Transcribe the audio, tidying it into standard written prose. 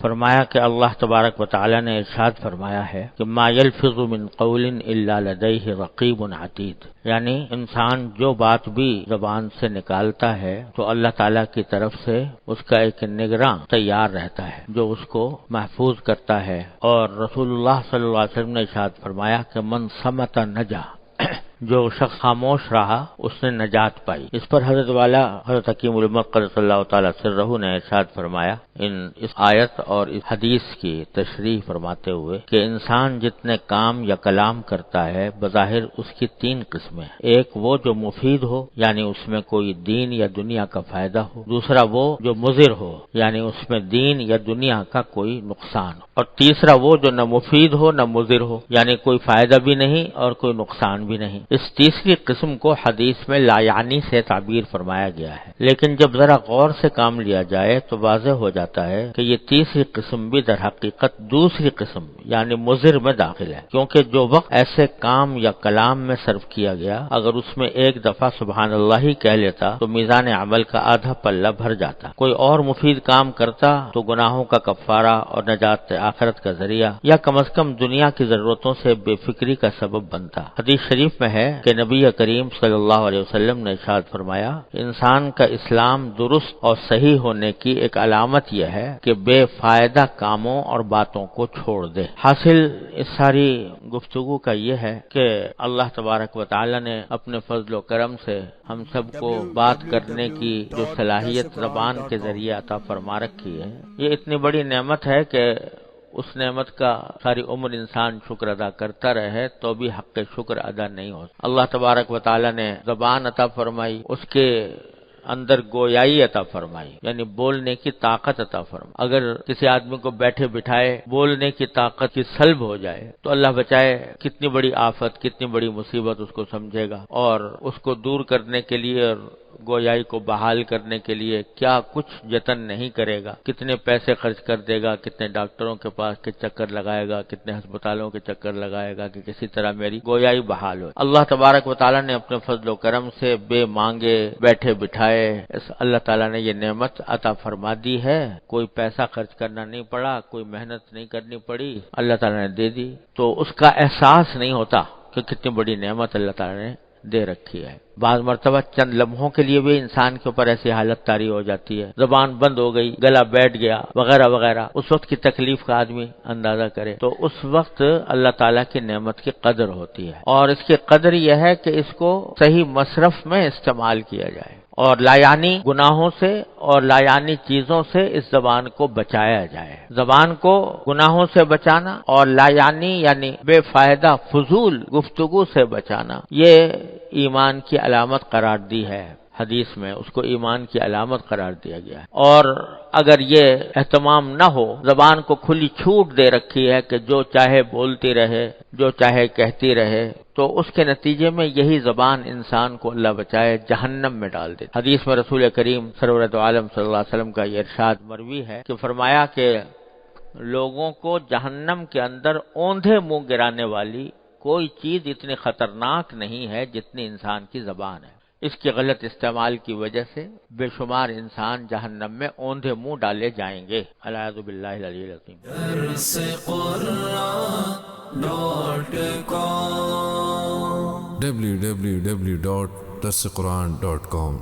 فرمایا کہ اللہ تبارک و تعالی نے ارشاد فرمایا ہے کہ ما یلفظ من قول الا لدیہ رقیب عتید، یعنی انسان جو بات بھی زبان سے نکالتا ہے تو اللہ تعالیٰ کی طرف سے اس کا ایک نگراں تیار رہتا ہے جو اس کو محفوظ کرتا ہے۔ اور رسول اللہ صلی اللہ علیہ وسلم نے ارشاد فرمایا کہ من صمت نجا، جو شخص خاموش رہا اس نے نجات پائی۔ اس پر حضرت والا حضرت حکیم الامت قدس اللہ تعالی سرہ نے ارشاد فرمایا اس آیت اور اس حدیث کی تشریح فرماتے ہوئے کہ انسان جتنے کام یا کلام کرتا ہے بظاہر اس کی تین قسمیں، ایک وہ جو مفید ہو یعنی اس میں کوئی دین یا دنیا کا فائدہ ہو، دوسرا وہ جو مضر ہو یعنی اس میں دین یا دنیا کا کوئی نقصان ہو، اور تیسرا وہ جو نہ مفید ہو نہ مضر ہو یعنی کوئی فائدہ بھی نہیں اور کوئی نقصان بھی نہیں۔ اس تیسری قسم کو حدیث میں لا یعنی سے تعبیر فرمایا گیا ہے، لیکن جب ذرا غور سے کام لیا جائے تو واضح ہو جاتا ہے کہ یہ تیسری قسم بھی در حقیقت دوسری قسم یعنی مضر میں داخل ہے، کیونکہ جو وقت ایسے کام یا کلام میں صرف کیا گیا اگر اس میں ایک دفعہ سبحان اللہ ہی کہہ لیتا تو میزان عمل کا آدھا پلہ بھر جاتا، کوئی اور مفید کام کرتا تو گناہوں کا کفارہ اور نجات آخرت کا ذریعہ یا کم از کم دنیا کی ضرورتوں سے بے فکری کا سبب بنتا۔ حدیث شریف میں ہے کہ نبی کریم صلی اللہ علیہ وسلم نے ارشاد فرمایا انسان کا اسلام درست اور صحیح ہونے کی ایک علامت یہ ہے کہ بے فائدہ کاموں اور باتوں کو چھوڑ دے۔ حاصل اس ساری گفتگو کا یہ ہے کہ اللہ تبارک و تعالی نے اپنے فضل و کرم سے ہم سب کو بات کرنے کی جو صلاحیت زبان کے ذریعے عطا فرما رکھی ہے، یہ اتنی بڑی نعمت ہے کہ اس نعمت کا ساری عمر انسان شکر ادا کرتا رہے تو بھی حق شکر ادا نہیں ہوتا۔ اللہ تبارک و تعالی نے زبان عطا فرمائی، اس کے اندر گویائی عطا فرمائی یعنی بولنے کی طاقت عطا فرمائی۔ اگر کسی آدمی کو بیٹھے بٹھائے بولنے کی طاقت کی سلب ہو جائے تو اللہ بچائے کتنی بڑی آفت، کتنی بڑی مصیبت اس کو سمجھے گا، اور اس کو دور کرنے کے لیے اور گویائی کو بحال کرنے کے لیے کیا کچھ جتن نہیں کرے گا، کتنے پیسے خرچ کر دے گا، کتنے ڈاکٹروں کے پاس کے چکر لگائے گا، کتنے ہسپتالوں کے چکر لگائے گا کہ کسی طرح میری گویائی بحال ہو۔ اللہ تبارک و تعالیٰ نے اپنے فضل و کرم سے بے مانگے بیٹھے بٹھائے اللہ تعالیٰ نے یہ نعمت عطا فرما دی ہے، کوئی پیسہ خرچ کرنا نہیں پڑا، کوئی محنت نہیں کرنی پڑی، اللہ تعالیٰ نے دے دی، تو اس کا احساس نہیں ہوتا کہ کتنی بڑی نعمت اللہ تعالیٰ نے دے رکھی ہے۔ بعض مرتبہ چند لمحوں کے لیے بھی انسان کے اوپر ایسی حالت طاری ہو جاتی ہے، زبان بند ہو گئی، گلا بیٹھ گیا وغیرہ وغیرہ، اس وقت کی تکلیف کا آدمی اندازہ کرے تو اس وقت اللہ تعالیٰ کی نعمت کی قدر ہوتی ہے، اور اس کی قدر یہ ہے کہ اس کو صحیح مصرف میں استعمال کیا جائے اور لایانی گناہوں سے اور لایانی چیزوں سے اس زبان کو بچایا جائے۔ زبان کو گناہوں سے بچانا اور لایانی یعنی بے فائدہ فضول گفتگو سے بچانا یہ ایمان کی علامت قرار دی ہے، حدیث میں اس کو ایمان کی علامت قرار دیا گیا ہے۔ اور اگر یہ اہتمام نہ ہو، زبان کو کھلی چھوٹ دے رکھی ہے کہ جو چاہے بولتی رہے، جو چاہے کہتی رہے، تو اس کے نتیجے میں یہی زبان انسان کو اللہ بچائے جہنم میں ڈال دیتی۔ حدیث میں رسول کریم سرورت عالم صلی اللہ علیہ وسلم کا یہ ارشاد مروی ہے کہ فرمایا کہ لوگوں کو جہنم کے اندر اوندھے منہ گرانے والی کوئی چیز اتنی خطرناک نہیں ہے جتنی انسان کی زبان ہے۔ اس کے غلط استعمال کی وجہ سے بے شمار انسان جہنم میں اوندھے منہ ڈالے جائیں گے۔ اعوذ باللہ العلی العظیم۔ www.darsequran.com